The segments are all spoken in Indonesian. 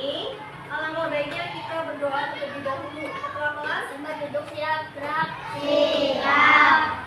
ini, alangkah baiknya kita berdoa terlebih dahulu. Ketua kelas, Mbak duduk siap, gerak. Siap.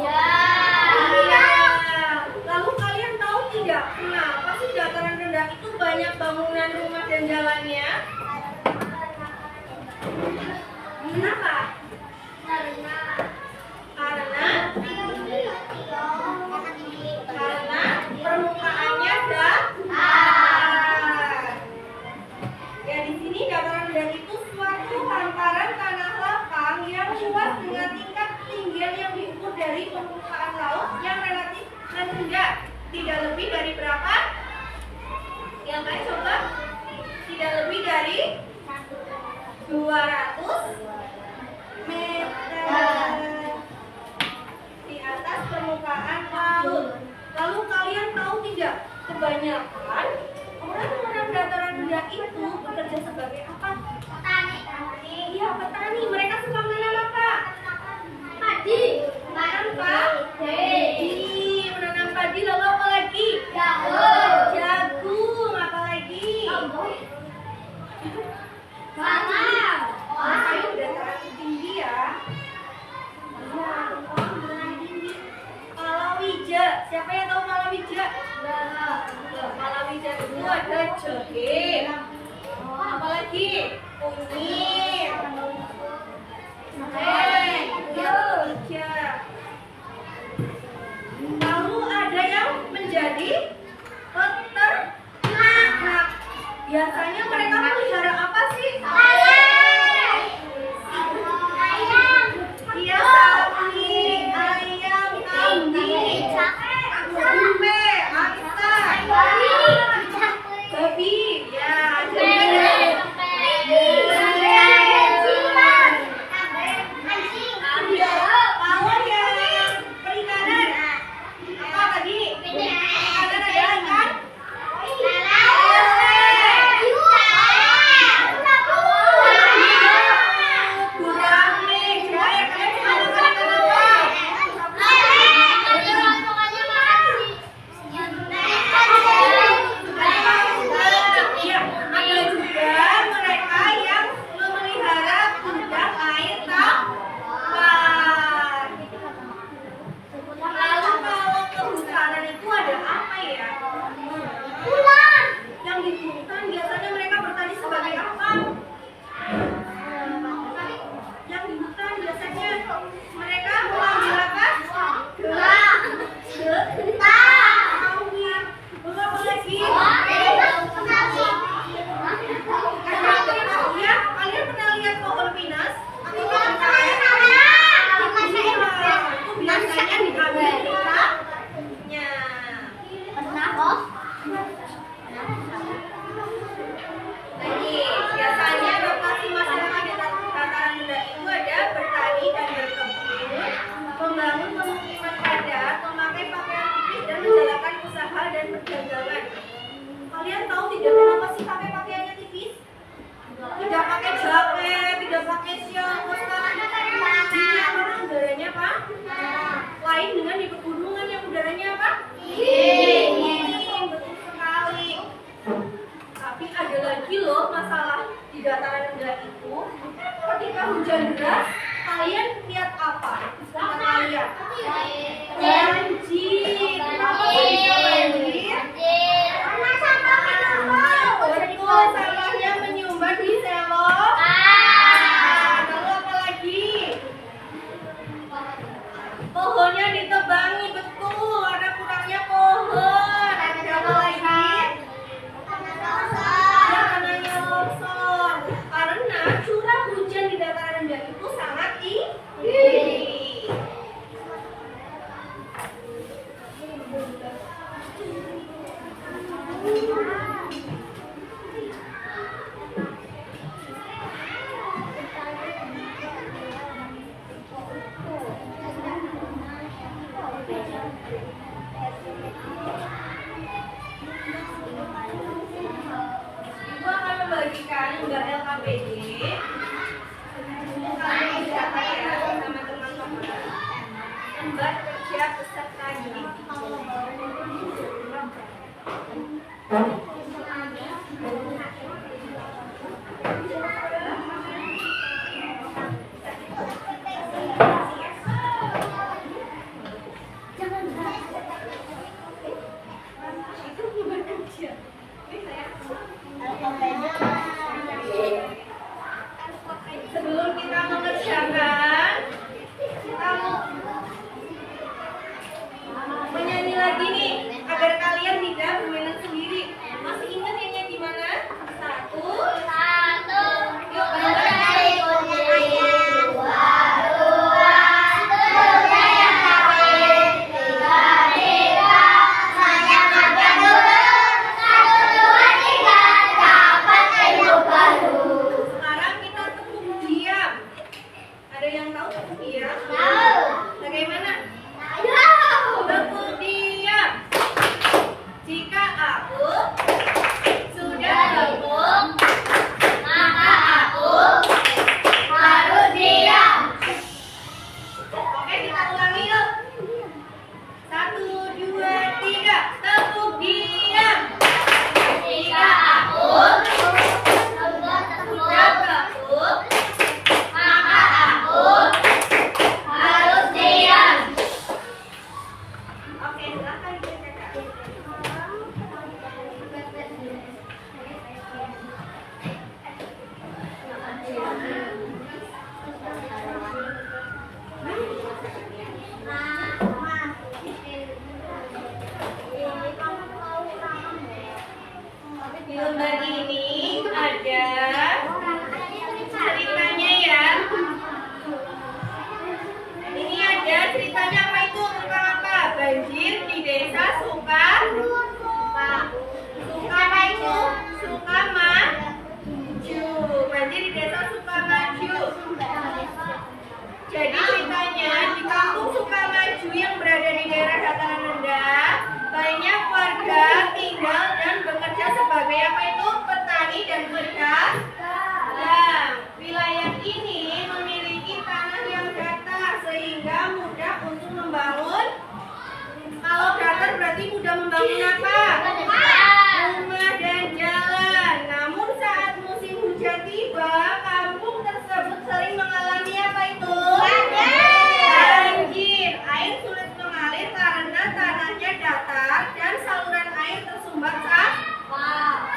Ya. Kenapa sih dataran rendah itu banyak bangunan rumah dan jalannya? Kenapa? Karena permukaannya datar. Ya, di sini dataran rendah itu suatu hamparan tanah lapang yang luas dengan tingkat ketinggian yang diukur dari permukaan laut yang relatif rendah. Tidak lebih dari berapa? Yang lain coba. Tidak lebih dari 200 meter di atas permukaan laut. Lalu kalian tahu tidak, kebanyakan orang-orang dataran rendah itu bekerja sebagai apa? Petani. Iya, petani. Mereka suka menanam apa? Padi. Menanam padi. Menanam padi, lalu apa lagi? Jagung. Apa lagi? Salam. Saya dataran tinggi ya. Palawija. Siapa yang tahu palawija? Palawija itu ada jahe. Apa lagi? Kunyit. Palawija. Lalu ada yang menjadi peternak. Biasanya mereka melihara apa sih? Iya, sapi, ayam, kambing, sampe, angsa, babi, ya, kalau yang perikanan, apa tadi? Perikanan ada ikan? Kalian tahu tidak kenapa sih pakai pakaiannya tipis? Tidak pakai jaket, tidak pakai sial, karena udaranya apa? Lain dengan di pegunungan yang udaranya apa? Dingin, betul sekali. Tapi ada lagi loh masalah di dataran rendah itu. Ketika hujan deras, kalian lihat apa? Kata kalian? Banjir. Apa bisa banjir? Betul, sampahnya menyumbat di selo. Lalu apa lagi? Pohonnya ditebangi, betul. Ada kurangnya pohon. Ada apa lagi? Tanahnya longsor. Karena curah hujan di dataran rendah itu sangat tinggi. Ibu akan membagikan gambar LKPD. Kalian bisa ya sama teman-teman. Gambar kerja peserta didik. banjir di desa Sukamaju. Banjir di desa Sukamaju. Jadi ceritanya di kampung Sukamaju yang berada di daerah dataran rendah, banyak warga tinggal dan bekerja sebagai apa itu? Petani dan berdagang. Nah, wilayah ini memiliki tanah yang datar sehingga mudah untuk membangun. Kalau datar berarti mudah membangun apa? Rumah dan jalan. Namun saat musim hujan tiba, kampung tersebut sering mengalami apa itu? Banjir. Air sulit mengalir karena tanahnya datar dan saluran air tersumbat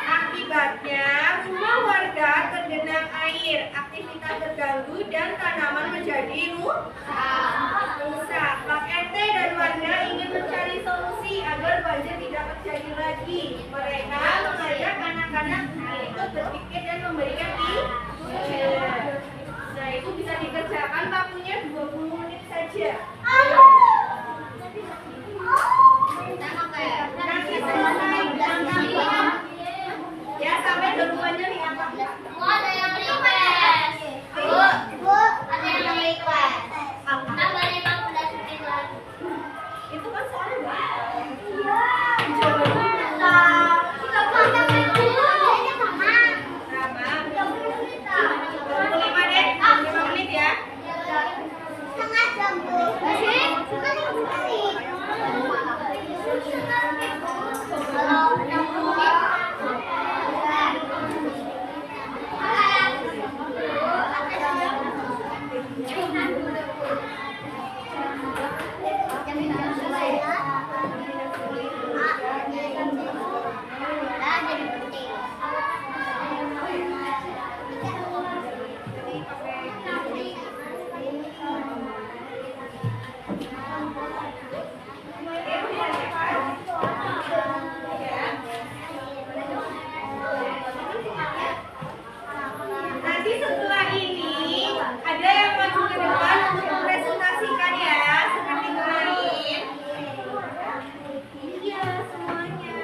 Akibatnya, rumah warga tergenang air, aktivitas terganggu dan tanaman menjadi rusak. Pak RT dan warga ingin mencari solusi agar banjir tidak terjadi lagi. Mereka mengajak anak-anak ikut berpikir dan memberikan ide. Nah, itu bisa dikerjakan, waktunya 20 menit saja. Nanti selesai ya, sampai ke rumahnya nih apa? Ada yang request. Bu, ada yang request. Tambah 15 menit lagi. Itu kan soalnya Iya. Kita panjang itu. Ini sama. Sama. 30 menit. 25 deh, 5 menit ya. Setengah jam, Bu. Bukan sekali. Kalau 60 menit. Nanti setelah ini ada yang maju ke depan untuk mempresentasikan ya, seperti kemarin. Iya, semuanya.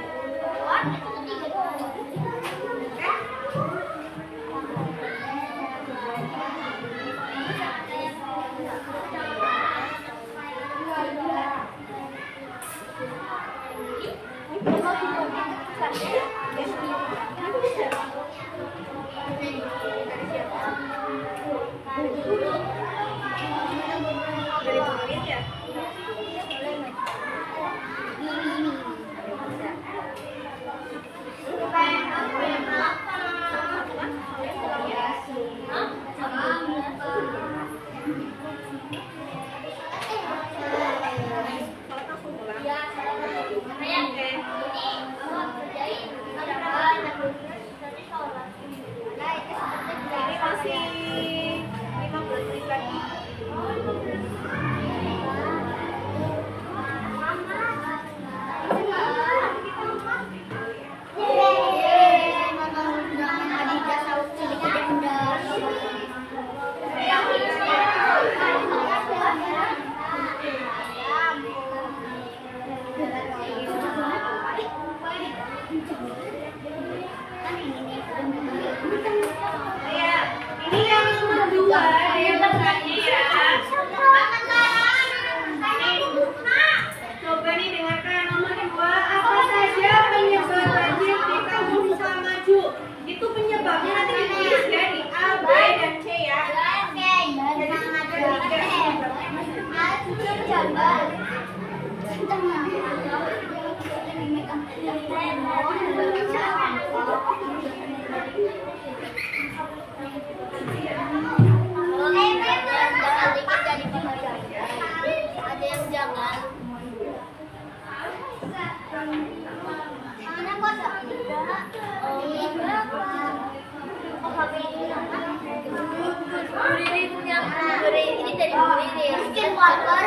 Dari kemarin ya. Ini masih 15 menit lagi. Ya, ini yang nomor 2 yang bertanya ya. Coba nih dengarkan nomor 2. Apa saja penyebab banjir di kampung Sukamaju? Itu penyebabnya nanti ditulis ya di A, B, dan C ya. Jadi ada 3. Ada yang jangan. Mana kok ada? Ini dari Skin water.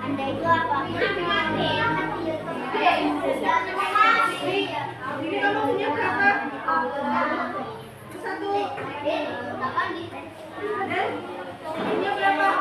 Anda itu apa? Ini kamu punya berapa? Satu. Dan punya berapa?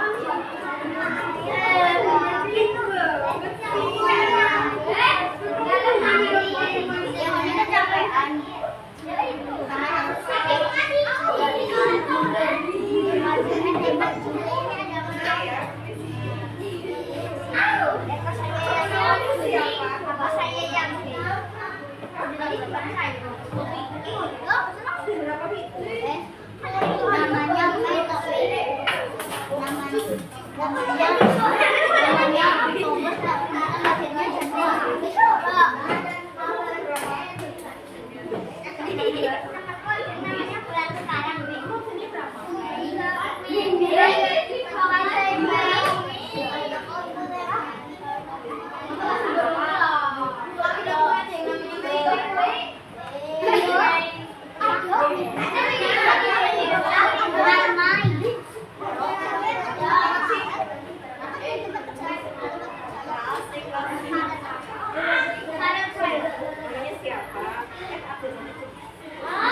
Ah,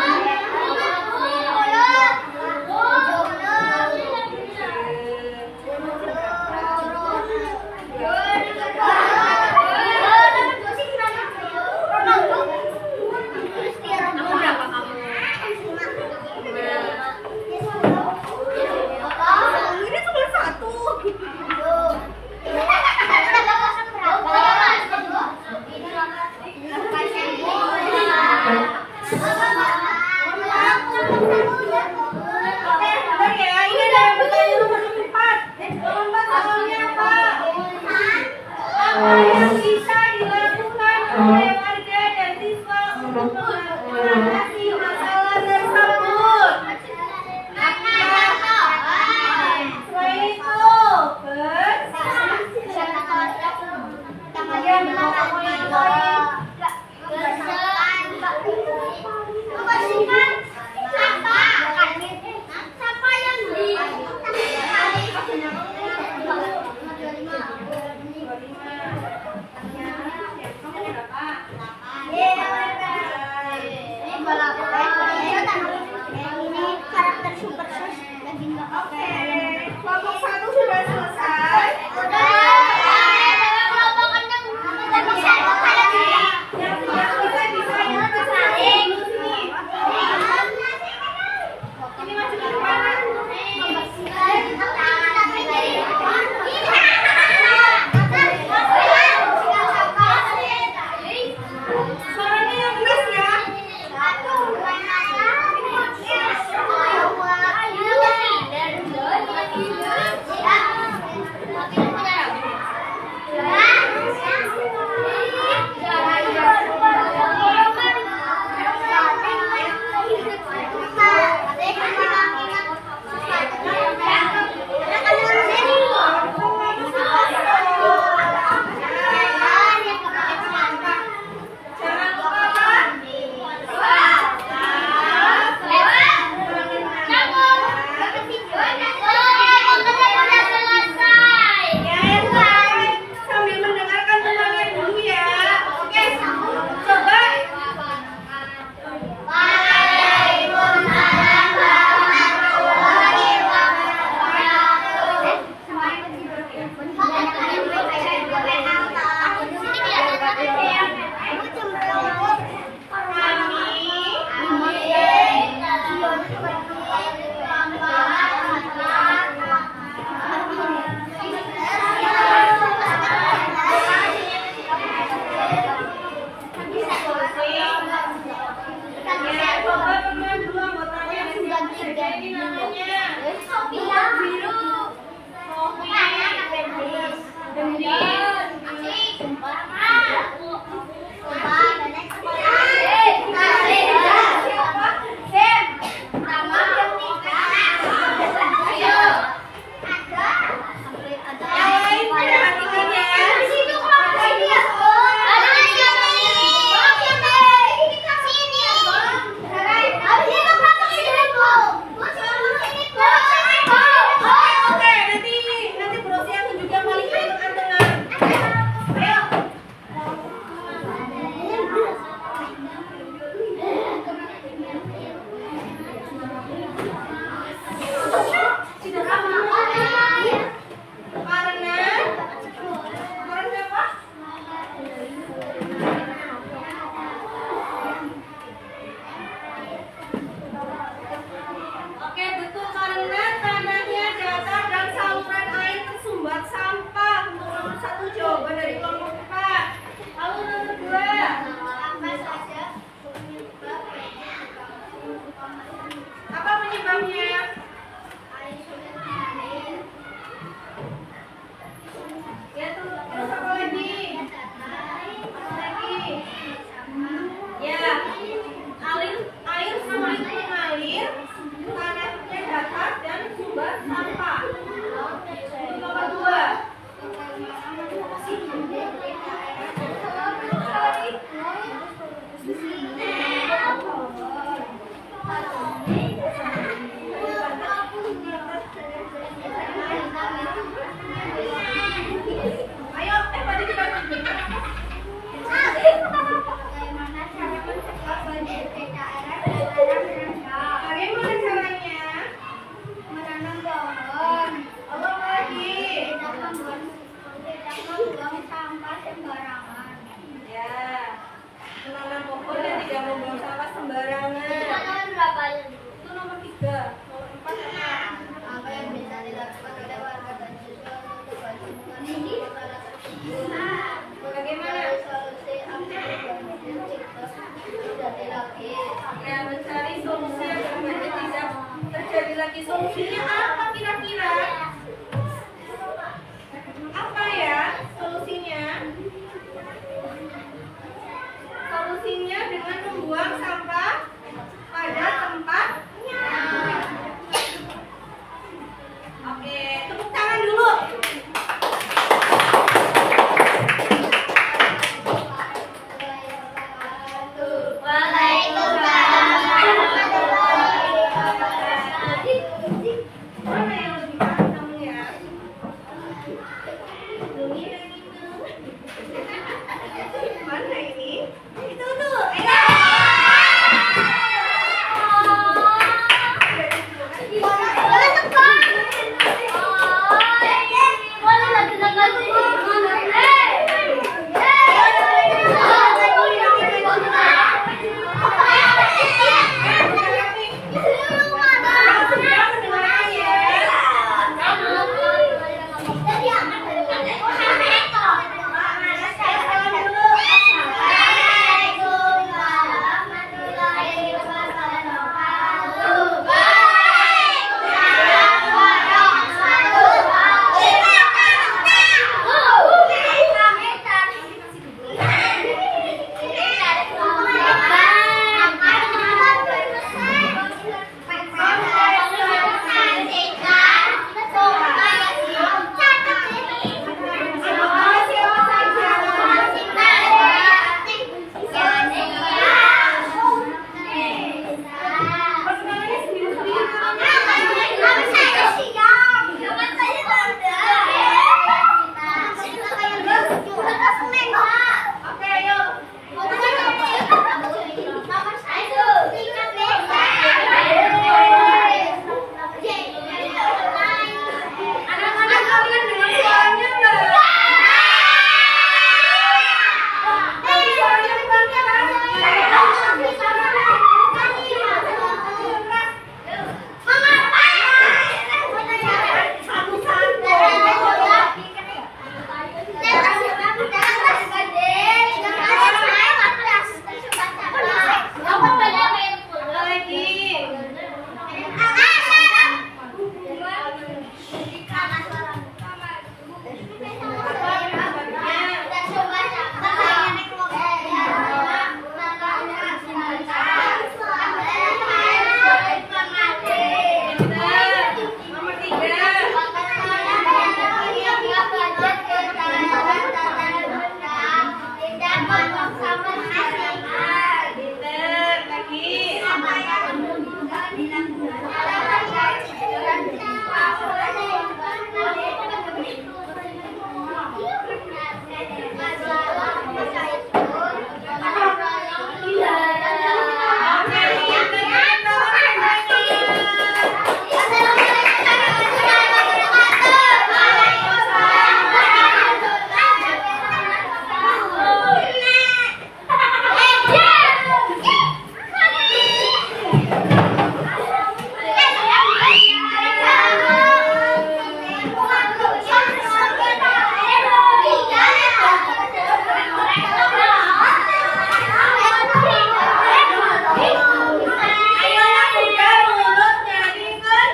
Ayolah buka mulutnya, Dingun.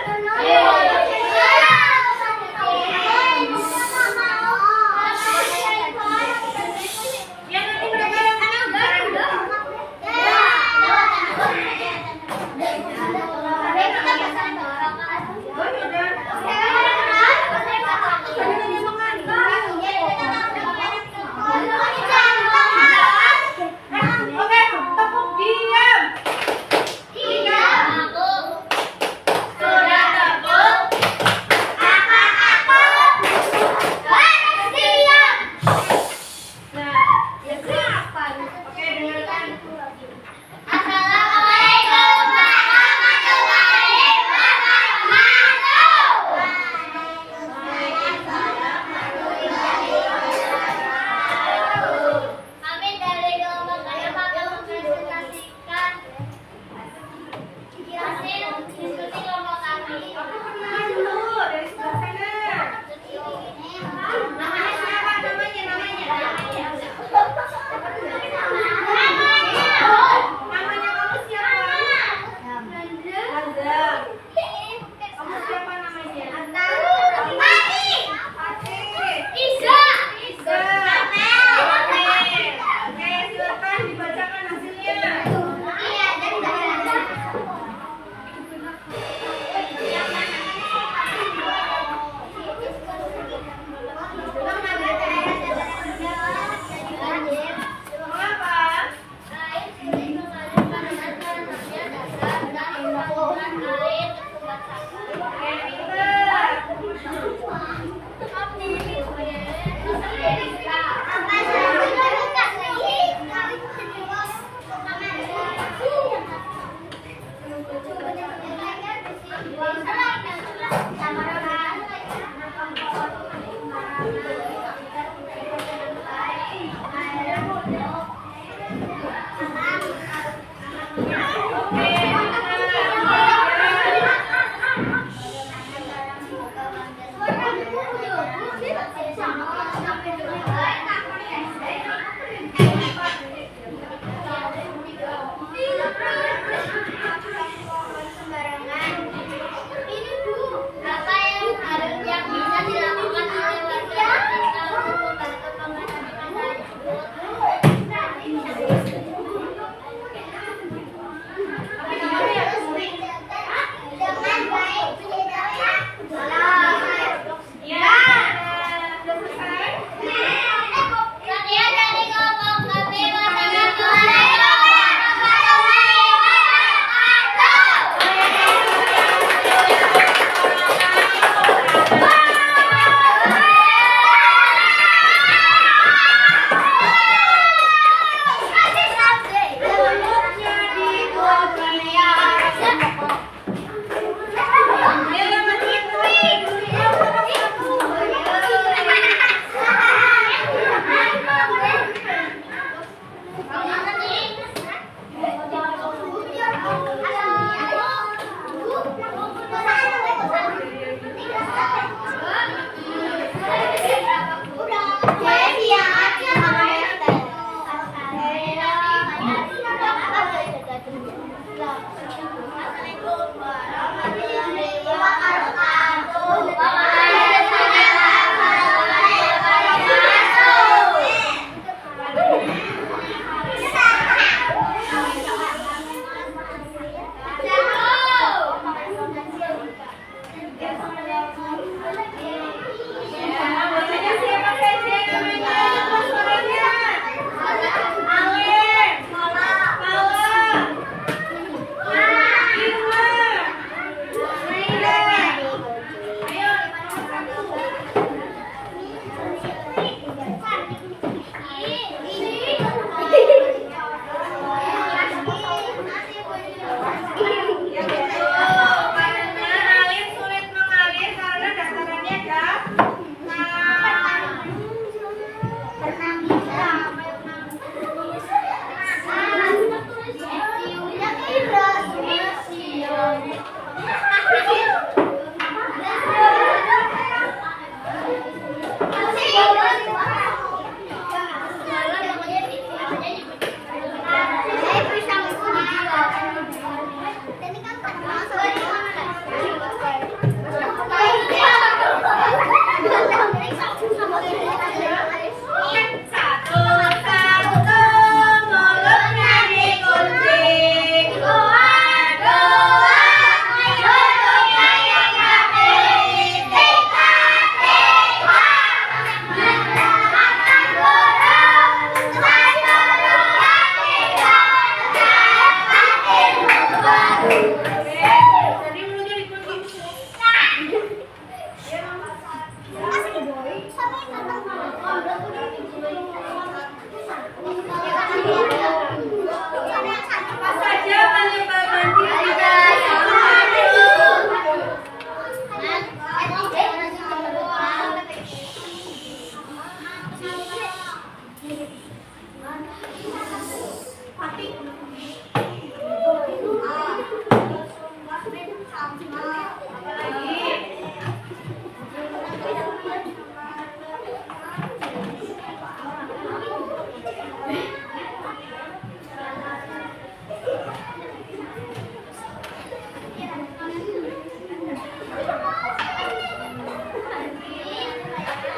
Ya nanti mereka yang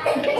Apa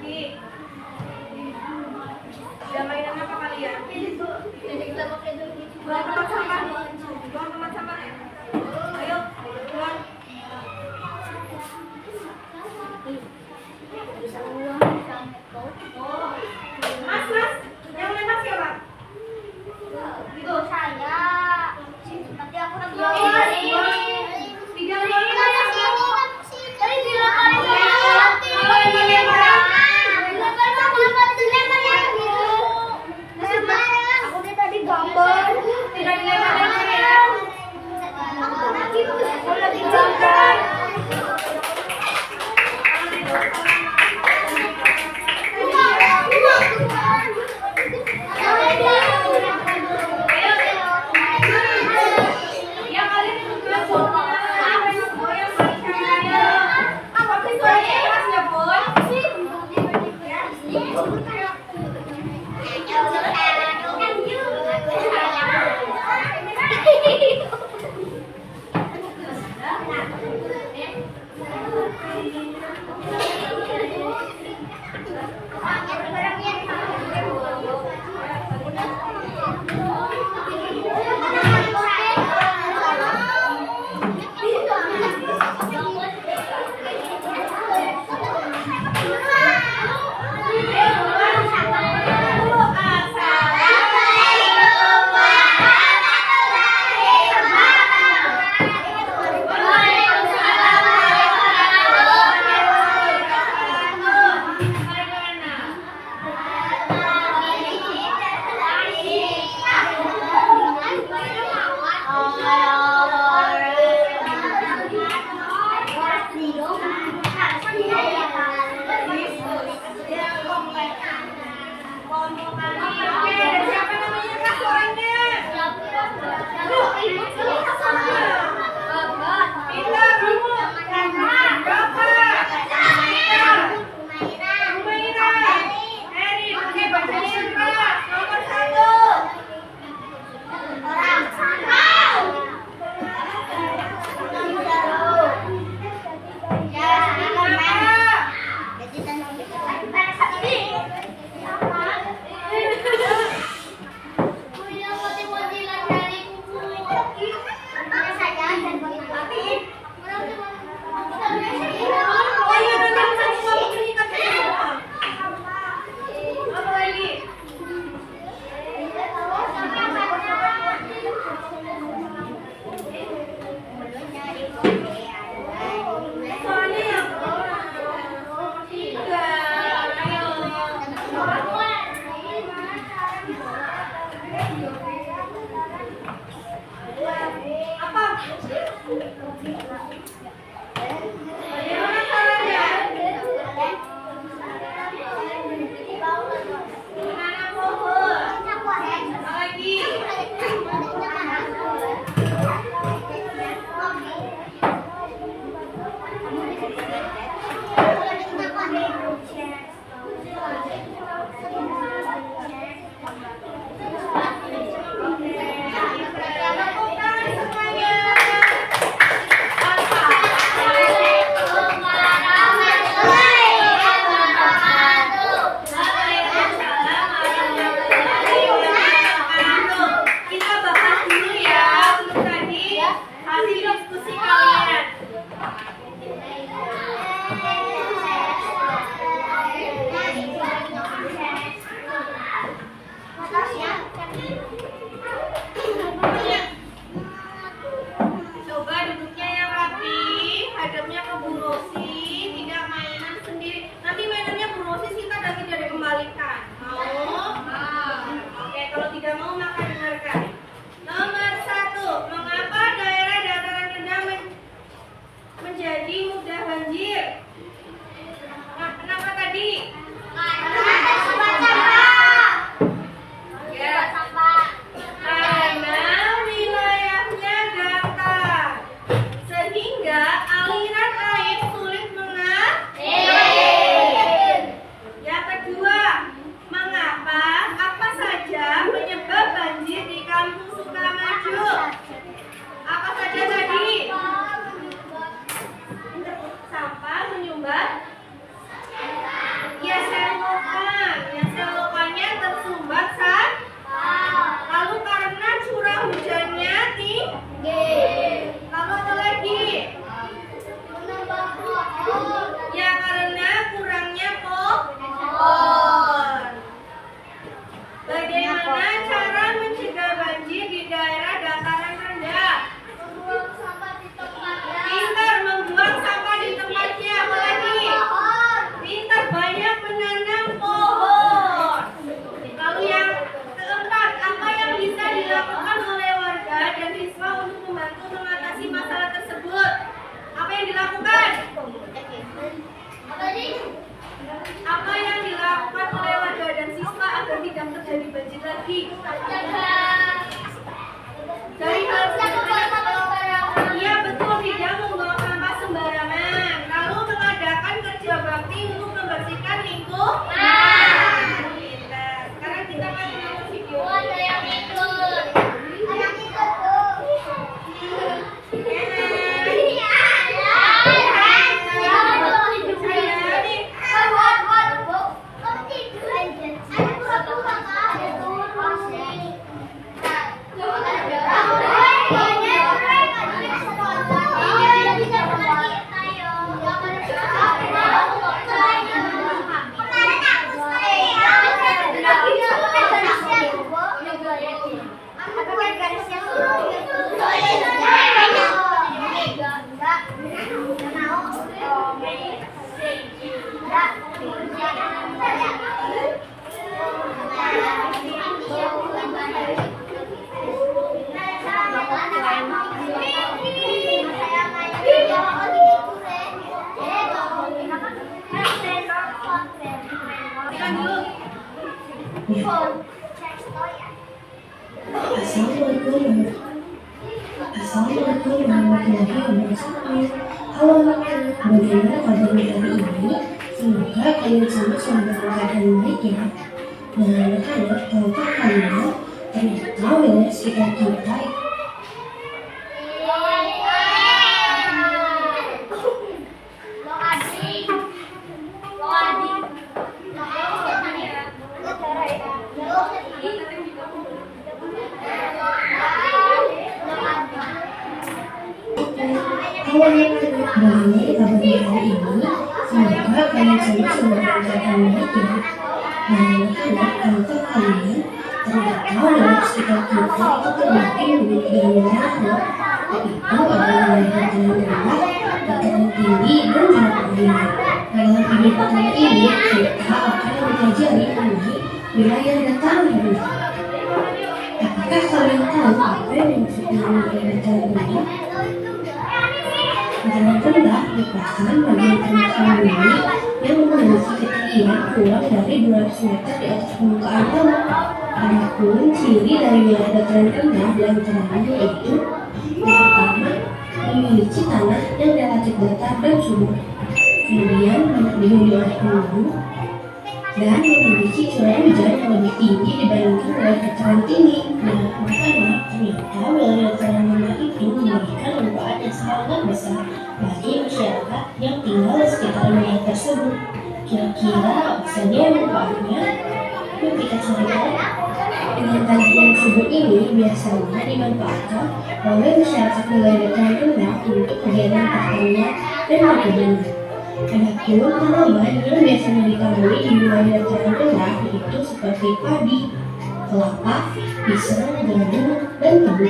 sih? lagi? Jaga. Dari hal Jaga barang-barang. Iya betul, tidak membuang sampah sembarangan. Lalu mengadakan kerja bakti untuk membersihkan lingkungan. Pintar. Sekarang kita akan menonton video. Oh, ada yang ikut. Yang ikut tuh. Assalamualaikum warahmatullahi wabarakatuh. Halo, bagaimana kabarnya hari ini? Semoga kalian semua dalam keadaan baik ya. Nah, anak-anak, tahukah kalian ternyata wilayah sekitar kita Halo, bagaimana kabarnya hari ini? Semoga kalian semua dalam keadaan baik ya. Nah, anak-anak, tahukah kalian ternyata wilayah sekitar kita itu terbagi menjadi wilayah loh. Yaitu ada wilayah dataran rendah, dataran tinggi, dan dataran rendah. Dalam video pertama ini kita akan mempelajari mengenai wilayah dataran rendah. Apakah kalian tahu apa yang dimaksud dengan wilayah dataran rendah? Dataran rendah merupakan bagian permukaan bumi yang memiliki ketinggian kurang dari 200 meter di atas permukaan tanah. Adapun ciri dari wilayah dataran rendah di antaranya yaitu yang pertama, memiliki tanah yang relatif datar dan subur, kemudian dihuni oleh gunung, dan memiliki curah hujan yang lebih tinggi dibandingkan wilayah dataran tinggi. Nah, makanya ternyata wilayah dataran rendah itu memberikan manfaat yang sangat besar bagi masyarakat yang tinggal di sekitar wilayah tersebut. Kira-kira apa saja manfaatnya? Yuk kita cari tahu. Dengan tanah yang subur ini biasanya dimanfaatkan oleh masyarakat wilayah dataran rendah untuk kegiatan pertanian dan perkebunan. Adapun tanaman yang biasanya ditanami di wilayah dataran rendah yaitu seperti padi, kelapa, pisang, jagung, dan tebu.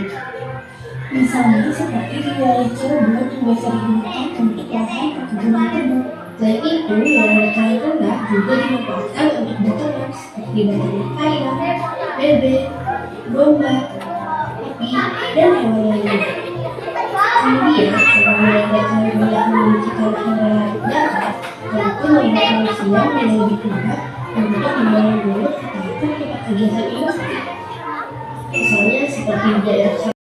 Misalnya seperti di wilayah Cirebon yang biasa digunakan untuk lahan perkebunan tebu. Selain itu, wilayah dataran rendah juga dimanfaatkan untuk beternak seperti beternak ayam, bebek, domba, sapi, dan hewan lainnya. Kemudian, karena wilayah dataran rendah memiliki tanah yang relatif datar, tentu membuat manusia yang lebih mudah untuk membangun rumah ataupun tempat kegiatan industri. Misalnya seperti di daerah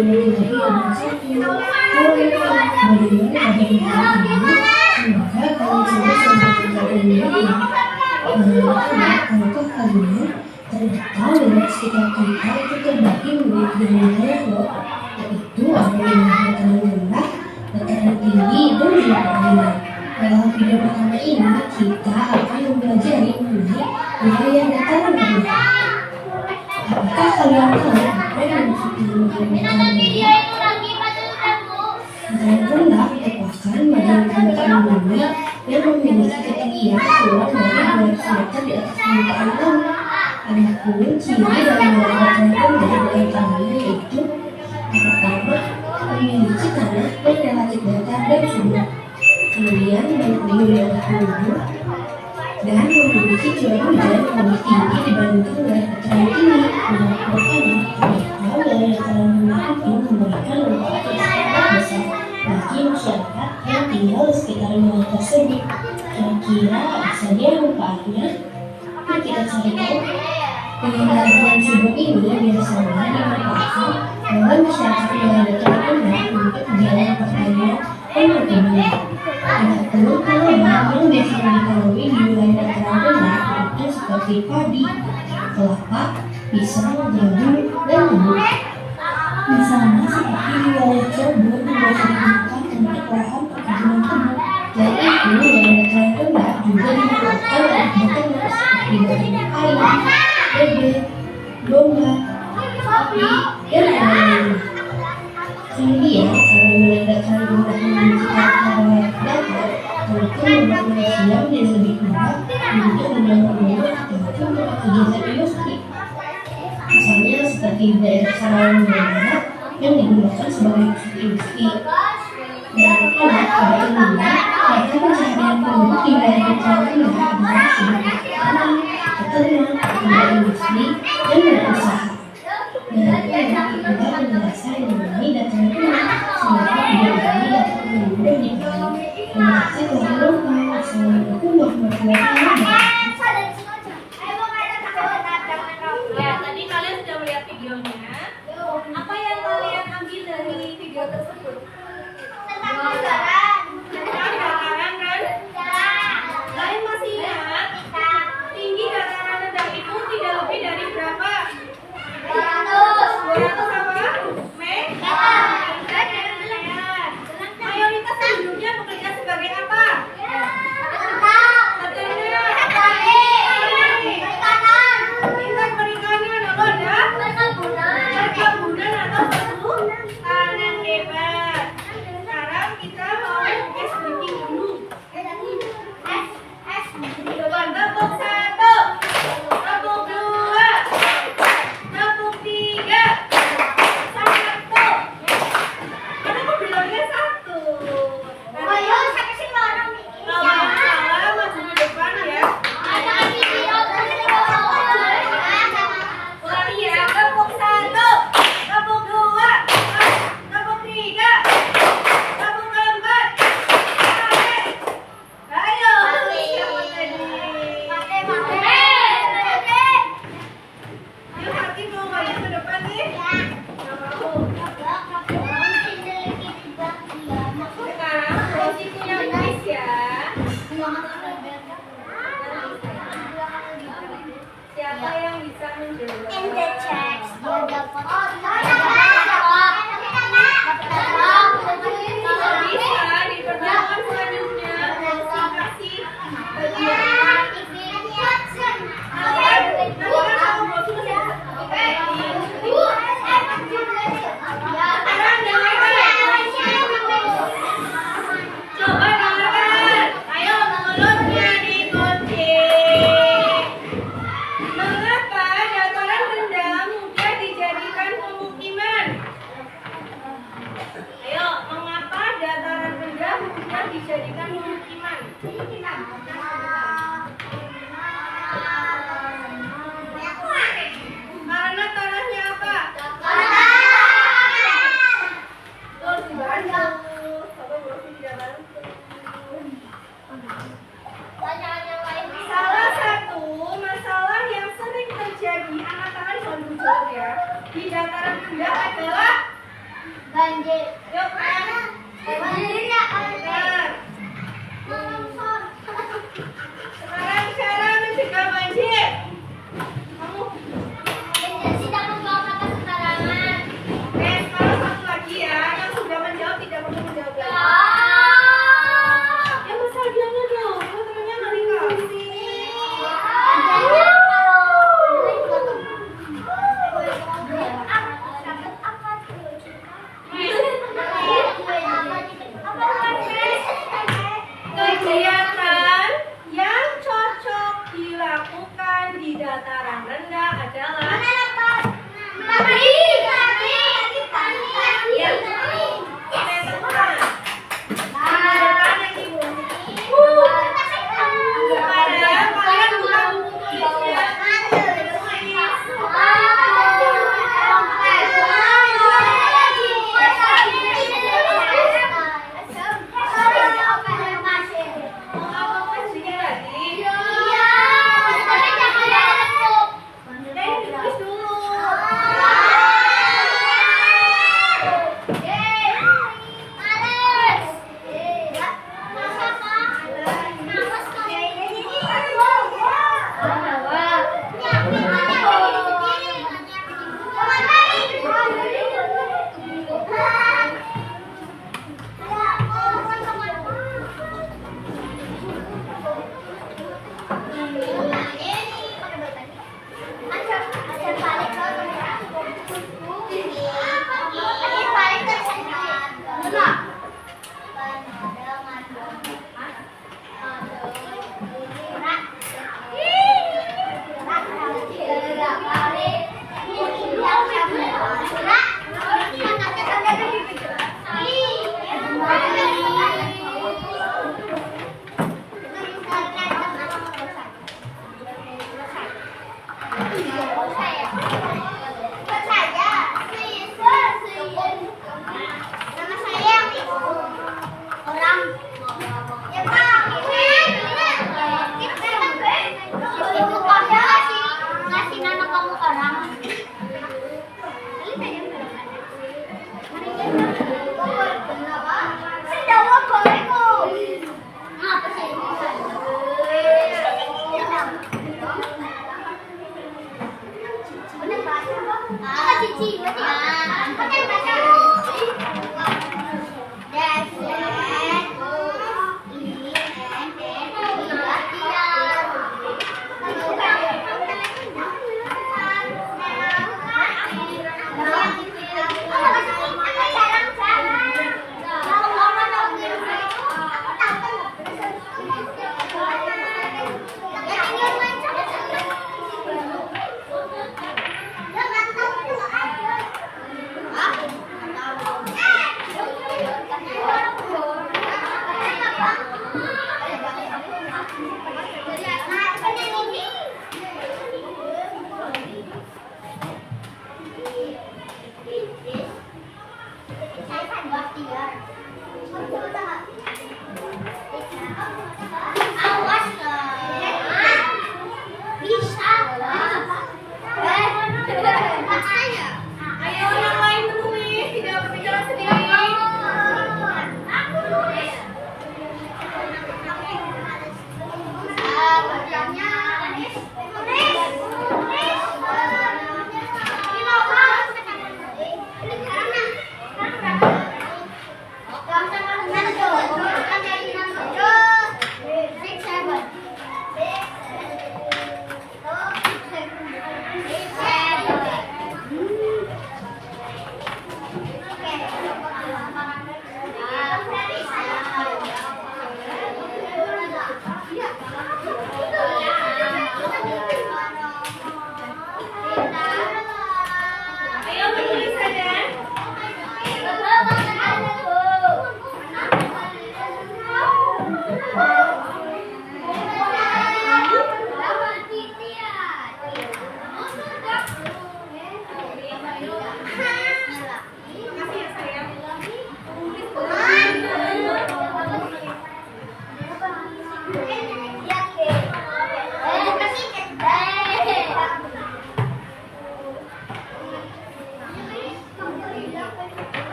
laki-laki adalah satu. Kalau bagaimana pada negara ini, semoga kalian semua selamat tinggal dan bahagia. Tahukah kalian, ternyata wilayah sekitar kita itu terbagi menjadi 2 kelompok, yaitu ada wilayah dataran rendah, dataran tinggi, dan wilayah rendah. Dalam video pertama ini, kita akan mempelajari mengenai wilayah dataran rendah. Apakah kalian tahu apa yang maksudnya wilayah dataran rendah? Dataran rendah merupakan bagian permukaan bumi yang memiliki ketinggian kurang dari 200 meter di atas permukaan laut. Adapun ciri dari wilayah dataran rendah diantaranya yaitu pertama, memiliki tanah yang relatif datar dan subur. Kemudian berhubung yang terhubung dan memiliki curah hujan yang lebih tinggi dibandingkan wilayah dataran tinggi. Ternyata wilayah dataran rendah itu memberikan manfaat yang sangat besar bagi masyarakat yang tinggal di sekitar wilayah tersebut. Kira-kira apa saja manfaatnya? Mari kita cari tahu. Wilayah dataran subur ini biasanya dimanfaatkan oleh masyarakat wilayah dataran rendah untuk kegiatan pertanian dan perkebunan. Adapun tanaman yang biasanya ditanami di wilayah dataran rendah itu seperti padi, kelapa, pisang, jagung, dan lembu. Misalnya seperti di wilayah Cirebon yang biasa digunakan untuk lahan perkebunan tebu. Selain itu, wilayah dataran rendah juga dimanfaatkan oleh peternak seperti beternak ayam, bebek, domba, sapi, dan lain-lain. Kemudian, karena wilayah dataran rendah memiliki karakter datar, tentu membuat manusia menjadi lebih mudah untuk mengganggu ataupun tempat kegiatan industri. Misalnya seperti di daerah Sarawak Barat yang digunakan sebagai pusat industri. Dan pada umumnya, mata pencaharian penduduk di wilayah dataran rendah adalah sebagai petani, peternak, pekerja industri, dan berusaha. Dan itulah penjelasan mengenai dataran rendah. Semoga video ini dapat menghibur di kalian. Terima kasih telah menonton. Assalamualaikum warahmatullahi wabarakatuh. Ya, tadi kalian sudah melihat videonya. Apa yang kalian ambil dari video tersebut? Tentang dataran kan? Kalian masih ingat tinggi dataran rendah itu tidak lebih dari berapa? 200 apa? Meter. Mayoritas penduduknya bekerja sebagai apa? Tingkat perikanan apa ada? Perkebunan atau pertanian hebat. Sekarang kita mau tes bikin dulu. Coba tepuk 1, tepuk 2, tepuk 3, 1. Kenapa bilangnya 1? Kalau yang salah maju ke depan ya. Ulangi ya, tepuk 1, tepuk 2, tepuk 3, tepuk 4. Ayo, siapa tadi? Yuk, Hati mau balik ke depan nih? Nggak mau. Sekarang posisi punya kuis ya. Siapa yang bisa menjawab? Kalau bisa di pertemuan selanjutnya kasih bagian coba dengarkan. Ayo mulutnya dikunci. Mengapa dataran rendah mudah dijadikan pemukiman? Ayo, mengapa dataran rendah mudah dijadikan pemukiman? Karena tanahnya apa? Betul, dibantu. Coba Bosi tidak bantu. Salah satu masalah yang sering terjadi, angkat tangan kalau jujur ya, di dataran rendah adalah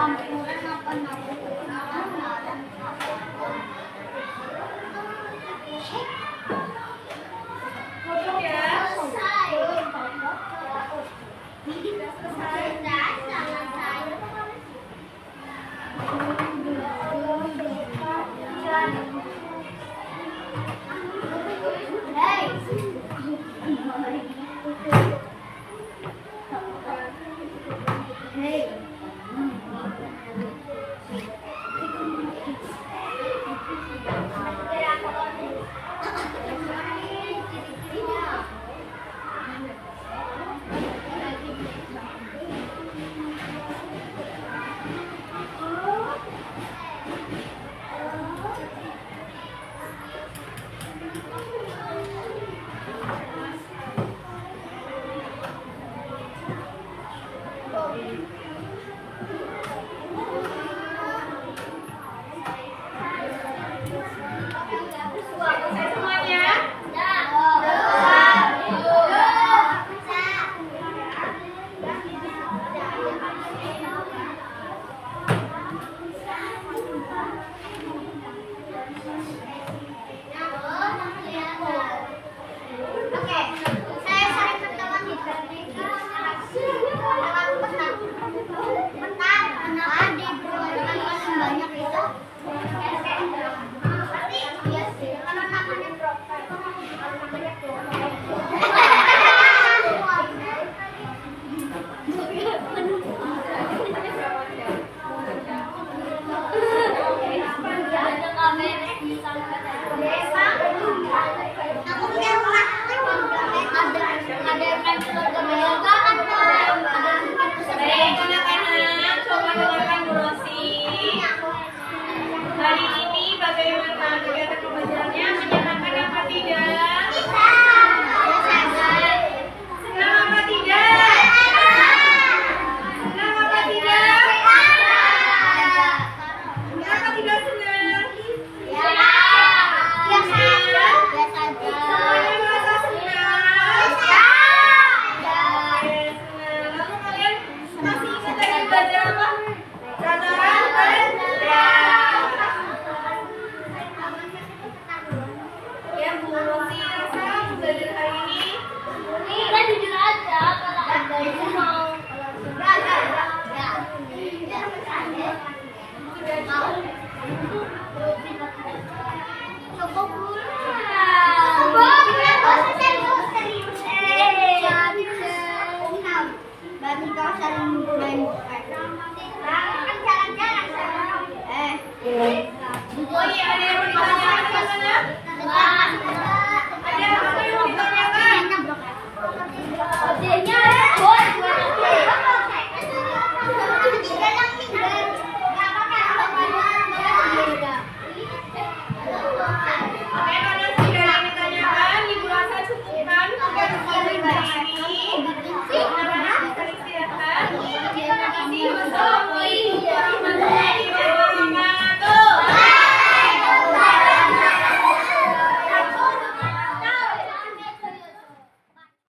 Campuran apa